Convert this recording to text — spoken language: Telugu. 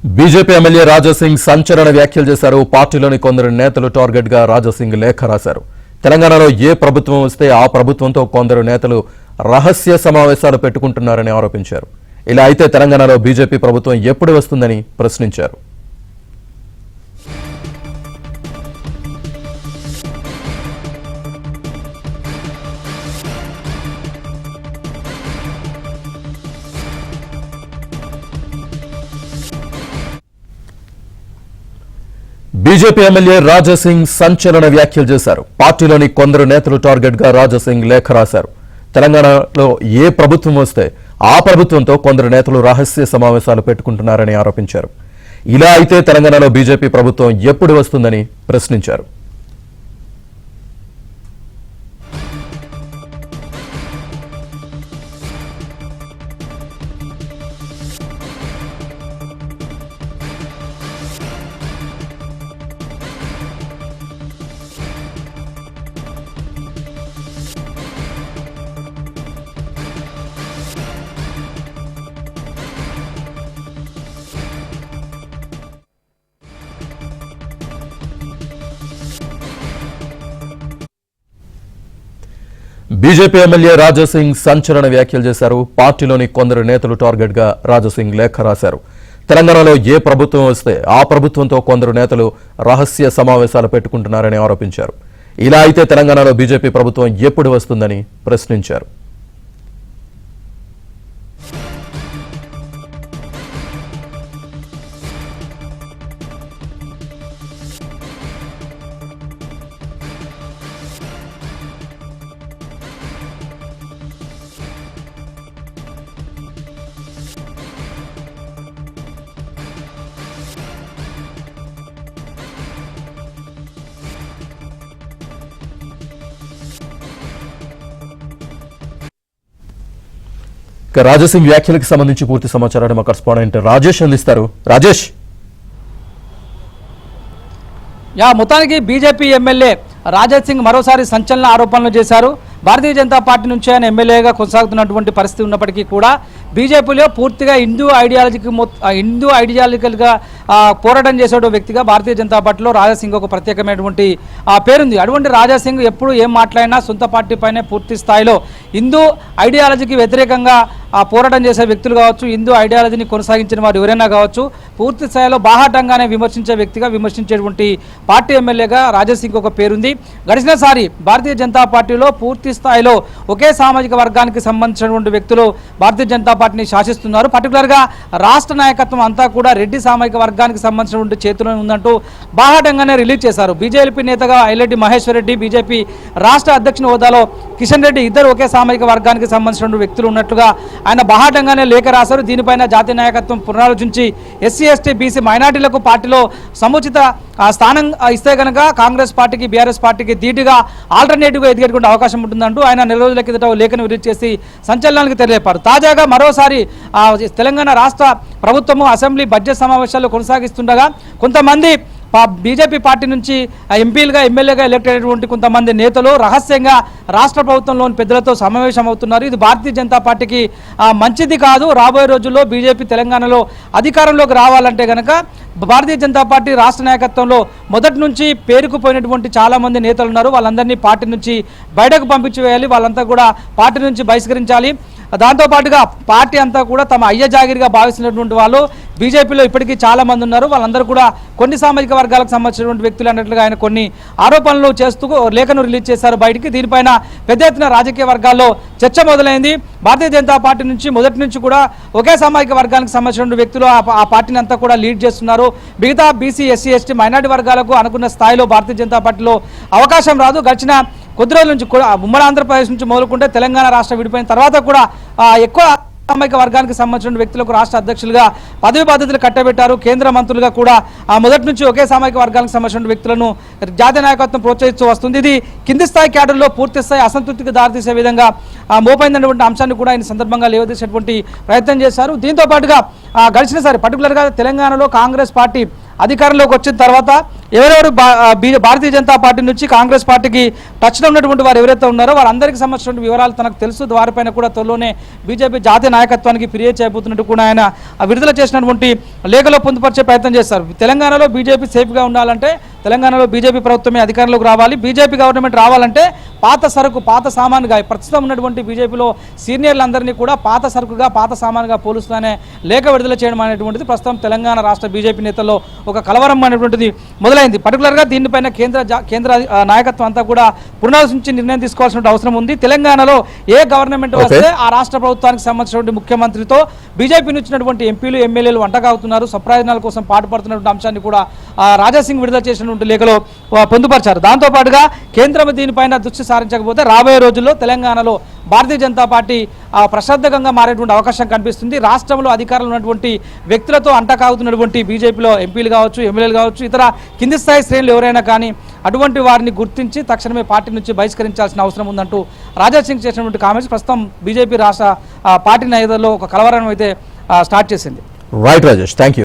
బీజేపీ ఎమ్మెల్యే రాజాసింగ్ సంచలన వ్యాఖ్యలు చేశారు. పార్టీలోని కొందరు నేతలు టార్గెట్ గా రాజాసింగ్ లేఖ రాశారు. తెలంగాణలో ఏ ప్రభుత్వం వస్తే ఆ ప్రభుత్వంతో కొందరు నేతలు రహస్య సమావేశాలు పెట్టుకుంటున్నారని ఆరోపించారు. ఇలా అయితే తెలంగాణలో బీజేపీ ప్రభుత్వం ఎప్పుడు వస్తుందని ప్రశ్నించారు. బీజేపీ ఎమ్మెల్యే రాజాసింగ్ సంచలన వ్యాఖ్యలు చేశారు. పార్టీలోని కొందరు నేతలు టార్గెట్ గా రాజాసింగ్ లేఖ రాశారు. తెలంగాణలో ఏ ప్రభుత్వం వస్తే ఆ ప్రభుత్వంతో కొందరు నేతలు రహస్య సమావేశాలు పెట్టుకుంటున్నారని ఆరోపించారు. ఇలా అయితే తెలంగాణలో బీజేపీ ప్రభుత్వం ఎప్పుడు వస్తుందని ప్రశ్నించారు. బీజేపీ ఎమ్మెల్యే రాజాసింగ్ సంచలన వ్యాఖ్యలు చేశారు. పార్టీలోని కొందరు నేతలు టార్గెట్ గా రాజాసింగ్ లేఖ రాశారు. తెలంగాణలో ఏ ప్రభుత్వం వస్తే ఆ ప్రభుత్వంతో కొందరు నేతలు రహస్య సమావేశాలు పెట్టుకుంటున్నారని ఆరోపించారు. ఇలా అయితే తెలంగాణలో బీజేపీ ప్రభుత్వం ఎప్పుడు వస్తుందని ప్రశ్నించారు. రాజాసింగ్ వ్యాఖ్యలకు సంబంధించి పూర్తి సమాచారాన్ని మా కరెస్పాండెంట్ రాజేష్ అందిస్తారు. రాజేష్, మొత్తానికి బీజేపీ ఎమ్మెల్యే రాజాసింగ్ మరోసారి సంచలన ఆరోపణలు చేశారు. భారతీయ జనతా పార్టీ నుంచి ఆయన ఎమ్మెల్యేగా కొనసాగుతున్నటువంటి పరిస్థితి ఉన్నప్పటికీ కూడా బీజేపీలో పూర్తిగా హిందూ ఐడియాలజికల్గా పోరాటం చేసే వ్యక్తిగా భారతీయ జనతా పార్టీలో రాజాసింగ్ ఒక ప్రత్యేకమైనటువంటి పేరుంది. అటువంటి రాజాసింగ్ ఎప్పుడు ఏం మాట్లాడినా సొంత పార్టీ పైనే పూర్తి స్థాయిలో హిందూ ఐడియాలజీకి వ్యతిరేకంగా పోరాటం చేసే వ్యక్తులు కావచ్చు, హిందూ ఐడియాలజీని కొనసాగించిన వారు ఎవరైనా కావచ్చు, పూర్తి స్థాయిలో బాహాటంగానే విమర్శించే వ్యక్తిగా విమర్శించేటువంటి పార్టీ ఎమ్మెల్యేగా రాజాసింగ్ ఒక పేరుంది. గడిచినసారి భారతీయ జనతా పార్టీలో పూర్తి స్థాయిలో ఒకే సామాజిక వర్గానికి సంబంధించినటువంటి వ్యక్తులు భారతీయ జనతా పార్టీని శాసిస్తున్నారు. పర్టికులర్గా రాష్ట్ర నాయకత్వం అంతా కూడా రెడ్డి సామాజిక వర్గానికి సంబంధించినటువంటి చేతుల్లో ఉందంటూ బాహాటంగానే రిలీజ్ చేశారు. బీజేపీ నేతగా ఐలెడ్డి మహేశ్వర్ రెడ్డి, బీజేపీ రాష్ట్ర అధ్యక్షుని హోదాలో కిషన్ రెడ్డి ఇద్దరు ఒకే సామాజిక వర్గానికి సంబంధించిన వ్యక్తులు ఉన్నట్లుగా ఆయన బాహాటంగానే లేఖ రాశారు. దీనిపైన జాతీయ నాయకత్వం పునరాలోచించి ఎస్సీ, ఎస్టీ, బీసీ మైనార్టీలకు పార్టీలో సముచిత స్థానం ఇస్తే కనుక కాంగ్రెస్ పార్టీకి, బీఆర్ఎస్ పార్టీకి ధీటుగా ఆల్టర్నేటివ్గా ఎదిగేటువంటి అవకాశం ఉంటుందంటూ ఆయన నెల రోజుల కిందట లేఖను విడుదల చేసి సంచలనానికి తెలియపారు. తాజాగా మరోసారి తెలంగాణ రాష్ట్ర ప్రభుత్వము అసెంబ్లీ బడ్జెట్ సమావేశాలు కొనసాగిస్తుండగా కొంతమంది బీజేపీ పార్టీ నుంచి ఎంపీలుగా, ఎమ్మెల్యేగా ఎలక్ట్ అయినటువంటి కొంతమంది నేతలు రహస్యంగా రాష్ట్ర ప్రభుత్వంలోని పెద్దలతో సమావేశం అవుతున్నారు. ఇది భారతీయ జనతా పార్టీకి మంచిది కాదు. రాబోయే రోజుల్లో బీజేపీ తెలంగాణలో అధికారంలోకి రావాలంటే కనుక భారతీయ జనతా పార్టీ రాష్ట్ర నాయకత్వంలో మొదటి నుంచి పేరుకుపోయినటువంటి చాలామంది నేతలు ఉన్నారు. వాళ్ళందరినీ పార్టీ నుంచి బయటకు పంపించి వేయాలి. వాళ్ళంతా కూడా పార్టీ నుంచి బహిష్కరించాలి. దాంతోపాటుగా పార్టీ అంతా కూడా తమ అయ్య జాగిరిగా భావిస్తున్నటువంటి వాళ్ళు బీజేపీలో ఇప్పటికీ చాలా మంది ఉన్నారు. వాళ్ళందరూ కూడా కొన్ని సామాజిక వర్గాలకు సంబంధించినటువంటి వ్యక్తులు అన్నట్లుగా ఆయన కొన్ని ఆరోపణలు చేస్తూ లేఖను రిలీజ్ చేశారు బయటికి. దీనిపైన పెద్ద ఎత్తున రాజకీయ వర్గాల్లో చర్చ మొదలైంది. భారతీయ జనతా పార్టీ నుంచి మొదటి నుంచి కూడా ఒకే సామాజిక వర్గానికి సంబంధించిన వ్యక్తులు ఆ పార్టీని అంతా కూడా లీడ్ చేస్తున్నారు. మిగతా బీసీ, ఎస్సీ, ఎస్టీ, మైనార్టీ వర్గాలకు అనుకున్న స్థాయిలో భారతీయ జనతా పార్టీలో అవకాశం రాదు. గడిచిన కొద్ది రోజుల నుంచి కూడా ఉమ్మడి ఆంధ్రప్రదేశ్ నుంచి మొదలుకుంటే తెలంగాణ రాష్ట్రం విడిపోయిన తర్వాత కూడా ఎక్కువ సామాజిక వర్గానికి సంబంధించిన వ్యక్తులకు రాష్ట్ర అధ్యక్షులుగా పదవి బాధ్యతలు కట్టబెట్టారు. కేంద్ర మంత్రులుగా కూడా మొదటి నుంచి ఒకే సామాజిక వర్గానికి సంబంధించిన వ్యక్తులను జాతీయ నాయకత్వం ప్రోత్సహిస్తూ వస్తుంది. ఇది కింది స్థాయి క్యాడర్లో పూర్తి స్థాయి అసంతృప్తికి దారితీసే విధంగా మోపైనటువంటి అంశాన్ని కూడా ఆయన సందర్భంగా లేవదీసేటువంటి ప్రయత్నం చేశారు. దీంతో పాటుగా గడిచినసారి పర్టికులర్గా తెలంగాణలో కాంగ్రెస్ పార్టీ అధికారంలోకి వచ్చిన తర్వాత ఎవరెవరు భారతీయ జనతా పార్టీ నుంచి కాంగ్రెస్ పార్టీకి టచ్లో ఉన్నటువంటి వారు ఎవరైతే ఉన్నారో వారందరికీ సంబంధించిన వివరాలు తనకు తెలుసు. వారిపైన కూడా త్వరలోనే బీజేపీ జాతీయ నాయకత్వానికి ఫిర్యాదు చేయబోతున్నట్టు కూడా ఆయన విడుదల చేసినటువంటి లేఖలో పొందుపరిచే ప్రయత్నం చేస్తారు. తెలంగాణలో బీజేపీ సేఫ్గా ఉండాలంటే, తెలంగాణలో బీజేపీ ప్రభుత్వమే అధికారంలోకి రావాలి, బీజేపీ గవర్నమెంట్ రావాలంటే పాత సరుకు పాత సామానుగా ప్రస్తుతం ఉన్నటువంటి బీజేపీలో సీనియర్లందరినీ కూడా పాత సరుకుగా పాత సామానుగా పోలుస్తూనే లేఖ విడుదల చేయడం అనేటువంటిది ప్రస్తుతం తెలంగాణ రాష్ట్ర బీజేపీ నేతల్లో ఒక కలవరం అనేటువంటిది మొదలైంది. పర్టికులర్గా దీనిపైన కేంద్ర నాయకత్వం అంతా కూడా పునరాలోచించి నిర్ణయం తీసుకోవాల్సిన అవసరం ఉంది. తెలంగాణలో ఏ గవర్నమెంట్ వస్తే ఆ రాష్ట్ర ప్రభుత్వానికి సంబంధించినటువంటి ముఖ్యమంత్రితో బీజేపీ నుంచినటువంటి ఎంపీలు ఎమ్మెల్యేలు వంటకాగుతున్నారు, స్వప్రయోజనాల కోసం పాటుపడుతున్నటువంటి అంశాన్ని కూడా రాజాసింగ్ విడుదల చేసినటువంటి లేఖలో పొందుపరిచారు. దాంతోపాటుగా కేంద్రం దీనిపైన దృష్టి సారించకపోతే రాబోయే రోజుల్లో తెలంగాణలో భారతీయ జనతా పార్టీ ప్రశ్నార్థకంగా మారేటువంటి అవకాశం కనిపిస్తుంది. రాష్ట్రంలో అధికారంలో ఉన్నటువంటి వ్యక్తులతో అంటకాగుతున్నటువంటి బీజేపీలో ఎంపీలు కావచ్చు, ఎమ్మెల్యేలు కావచ్చు, ఇతర కింది స్థాయి శ్రేణులు ఎవరైనా కానీ అటువంటి వారిని గుర్తించి తక్షణమే పార్టీ నుంచి బహిష్కరించాల్సిన అవసరం ఉందంటూ రాజాసింగ్ చేసినటువంటి కామెంట్స్ ప్రస్తుతం బీజేపీ రాష్ట్ర పార్టీ నేతల్లో ఒక కలవరం అయితే స్టార్ట్ చేసింది. Right Rajesh, thank you.